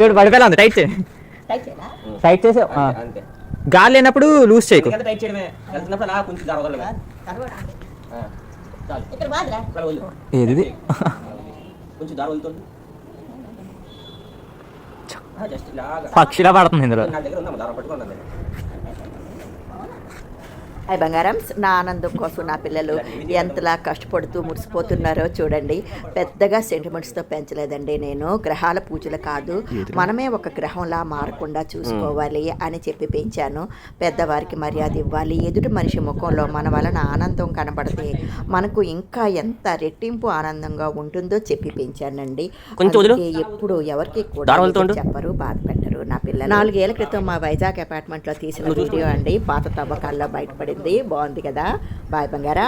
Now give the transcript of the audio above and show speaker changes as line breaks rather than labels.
చూడు పడిపోయేలా ఉంది. టైట్ చేయి. టైట్ చేసి గాలి లేనప్పుడు లూజ్ చేయకు. ఏది పక్షిలా పడుతుంది ఇందులో.
హాయ్ బంగారం, నా ఆనందం కోసం నా పిల్లలు ఎంతలా కష్టపడుతూ మురిసిపోతున్నారో చూడండి. పెద్దగా సెంటిమెంట్స్తో పెంచలేదండి నేను. గ్రహాల పూజలు కాదు, మనమే ఒక గ్రహంలా మారకుండా చూసుకోవాలి అని చెప్పి పెంచాను. పెద్దవారికి మర్యాద ఇవ్వాలి, ఎదుటి మనిషి ముఖంలో మన వలన ఆనందం కనబడితే మనకు ఇంకా ఎంత రెట్టింపు ఆనందంగా ఉంటుందో చెప్పి పెంచానండి. ఎప్పుడు ఎవరికి కూడా చెప్పరు, బాధ పెట్టరు నా పిల్లలు. 4 ఏళ్ల క్రితం మా వైజాగ్ అపార్ట్మెంట్లో తీసిన వీడియో అండి. పాత తవ్వకాల్లో బయటపడింది. బాగుంది కదా. బాయ్ బంగారా.